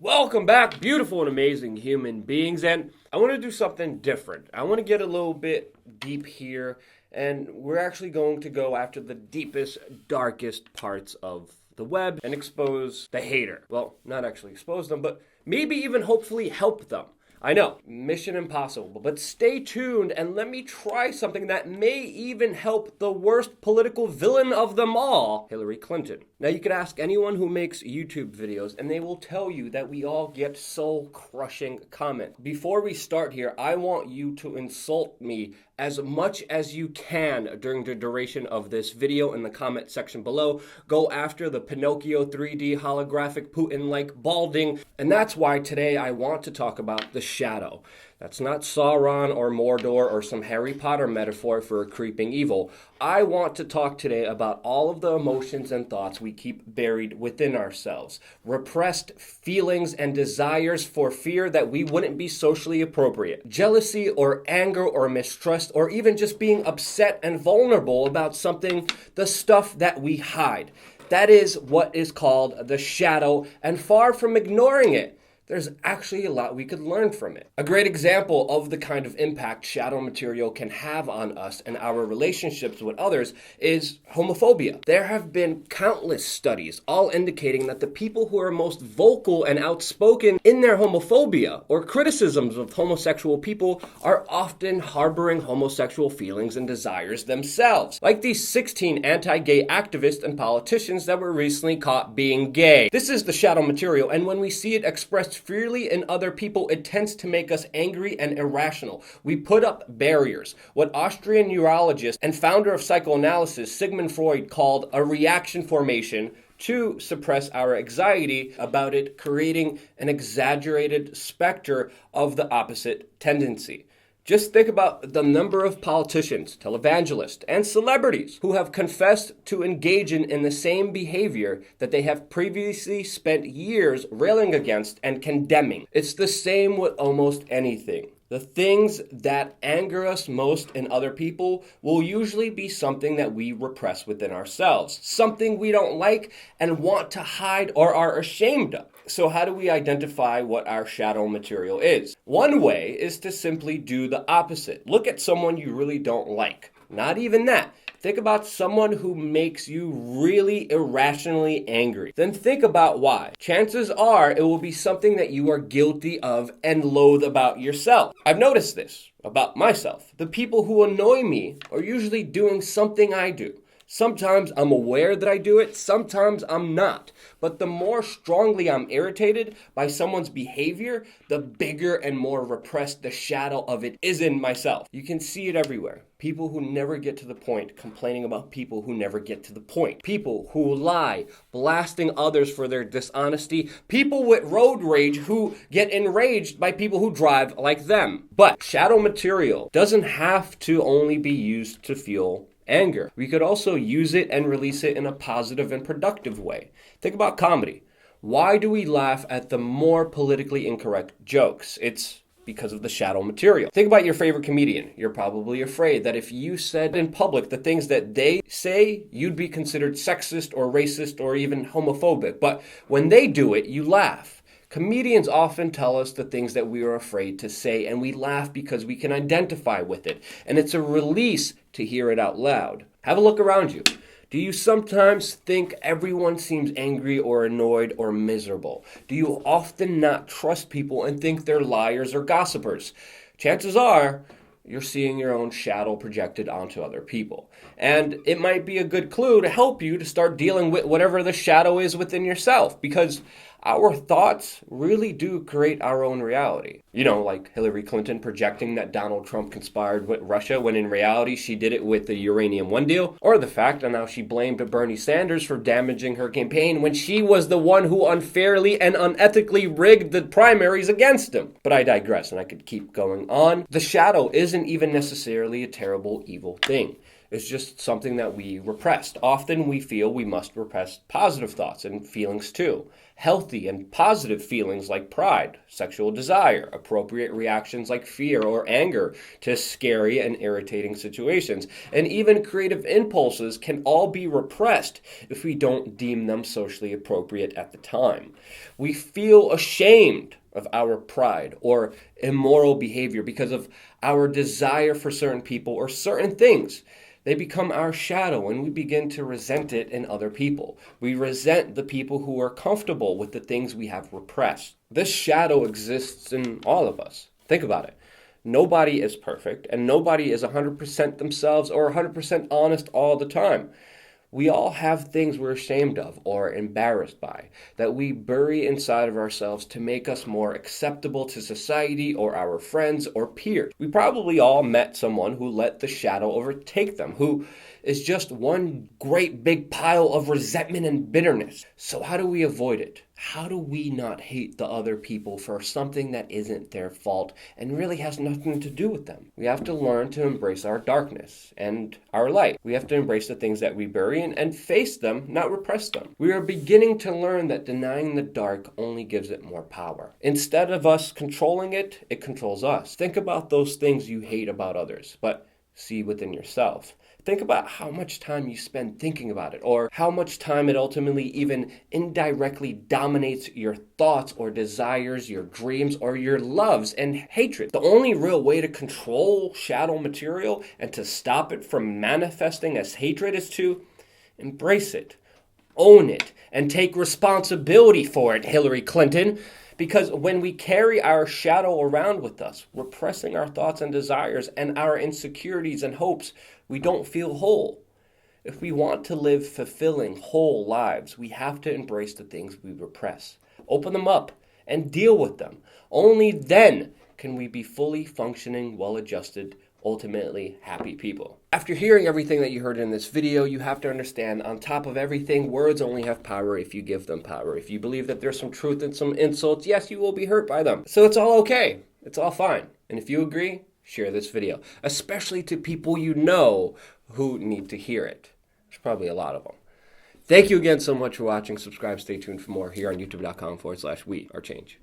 Welcome back, beautiful and amazing human beings, and I want to do something different. I want to get a little bit deep here, and we're actually going to go after the deepest, darkest parts of the web and expose the hater. Well, not actually expose them, but maybe even hopefully help them. I know, mission impossible, but stay tuned and let me try something that may even help the worst political villain of them all, Hillary Clinton. Now, you could ask anyone who makes YouTube videos, and they will tell you that we all get soul-crushing comments. Before we start here, I want you to insult me as much as you can during the duration of this video in the comment section below. Go after the Pinocchio 3D holographic Putin-like balding. And that's why today I want to talk about the shadow. That's not Sauron or Mordor or some Harry Potter metaphor for a creeping evil. I want to talk today about all of the emotions and thoughts we keep buried within ourselves. Repressed feelings and desires for fear that we wouldn't be socially appropriate. Jealousy or anger or mistrust or even just being upset and vulnerable about something, the stuff that we hide. That is what is called the shadow, and far from ignoring it, there's actually a lot we could learn from it. A great example of the kind of impact shadow material can have on us and our relationships with others is homophobia. There have been countless studies all indicating that the people who are most vocal and outspoken in their homophobia or criticisms of homosexual people are often harboring homosexual feelings and desires themselves. Like these 16 anti-gay activists and politicians that were recently caught being gay. This is the shadow material, and when we see it expressed freely in other people, it tends to make us angry and irrational. We put up barriers. What Austrian neurologist and founder of psychoanalysis Sigmund Freud called a reaction formation to suppress our anxiety about it, creating an exaggerated specter of the opposite tendency. Just think about the number of politicians, televangelists, and celebrities who have confessed to engaging in the same behavior that they have previously spent years railing against and condemning. It's the same with almost anything. The things that anger us most in other people will usually be something that we repress within ourselves, something we don't like and want to hide or are ashamed of. So how do we identify what our shadow material is? One way is to simply do the opposite. Look at someone you really don't like. Not even that. Think about someone who makes you really irrationally angry. Then think about why. Chances are it will be something that you are guilty of and loathe about yourself. I've noticed this about myself. The people who annoy me are usually doing something I do. Sometimes I'm aware that I do it, sometimes I'm not. But the more strongly I'm irritated by someone's behavior, the bigger and more repressed the shadow of it is in myself. You can see it everywhere. People who never get to the point complaining about people who never get to the point. People who lie, blasting others for their dishonesty. People with road rage who get enraged by people who drive like them. But shadow material doesn't have to only be used to fuel anger. We could also use it and release it in a positive and productive way. Think about comedy. Why do we laugh at the more politically incorrect jokes? It's because of the shadow material. Think about your favorite comedian. You're probably afraid that if you said in public the things that they say, you'd be considered sexist or racist or even homophobic. But when they do it, you laugh. Comedians often tell us the things that we are afraid to say, and we laugh because we can identify with it. And it's a release to hear it out loud. Have a look around you. Do you sometimes think everyone seems angry or annoyed or miserable? Do you often not trust people and think they're liars or gossipers? Chances are you're seeing your own shadow projected onto other people. And it might be a good clue to help you to start dealing with whatever the shadow is within yourself, because our thoughts really do create our own reality. You know, like Hillary Clinton projecting that Donald Trump conspired with Russia when in reality she did it with the Uranium One deal, or the fact on how she blamed Bernie Sanders for damaging her campaign when she was the one who unfairly and unethically rigged the primaries against him. But I digress, and I could keep going on. The shadow isn't even necessarily a terrible, evil thing. It's just something that we repressed. Often we feel we must repress positive thoughts and feelings too. Healthy and positive feelings like pride, sexual desire, appropriate reactions like fear or anger to scary and irritating situations, and even creative impulses can all be repressed if we don't deem them socially appropriate at the time. We feel ashamed of our pride or immoral behavior because of our desire for certain people or certain things. They become our shadow and we begin to resent it in other people. We resent the people who are comfortable with the things we have repressed. This shadow exists in all of us. Think about it. Nobody is perfect and nobody is 100% themselves or 100% honest all the time. We all have things we're ashamed of or embarrassed by that we bury inside of ourselves to make us more acceptable to society or our friends or peers. We probably all met someone who let the shadow overtake them, who is just one great big pile of resentment and bitterness. So how do we avoid it? How do we not hate the other people for something that isn't their fault and really has nothing to do with them? We have to learn to embrace our darkness and our light. We have to embrace the things that we bury and face them, not repress them. We are beginning to learn that denying the dark only gives it more power. Instead of us controlling it, it controls us. Think about those things you hate about others, but see within yourself. Think about how much time you spend thinking about it, or how much time it ultimately even indirectly dominates your thoughts or desires, your dreams, or your loves and hatred. The only real way to control shadow material and to stop it from manifesting as hatred is to embrace it, own it, and take responsibility for it, Hillary Clinton. Because when we carry our shadow around with us, repressing our thoughts and desires and our insecurities and hopes, we don't feel whole. If we want to live fulfilling, whole lives, we have to embrace the things we repress, open them up, and deal with them. Only then can we be fully functioning, well-adjusted, ultimately happy people. After hearing everything that you heard in this video, you have to understand, on top of everything, words only have power if you give them power. If you believe that there's some truth in some insults, yes, you will be hurt by them. So it's all okay. It's all fine. And if you agree, share this video, especially to people you know who need to hear it. There's probably a lot of them. Thank you again so much for watching. Subscribe, stay tuned for more here on youtube.com/WeAreChange.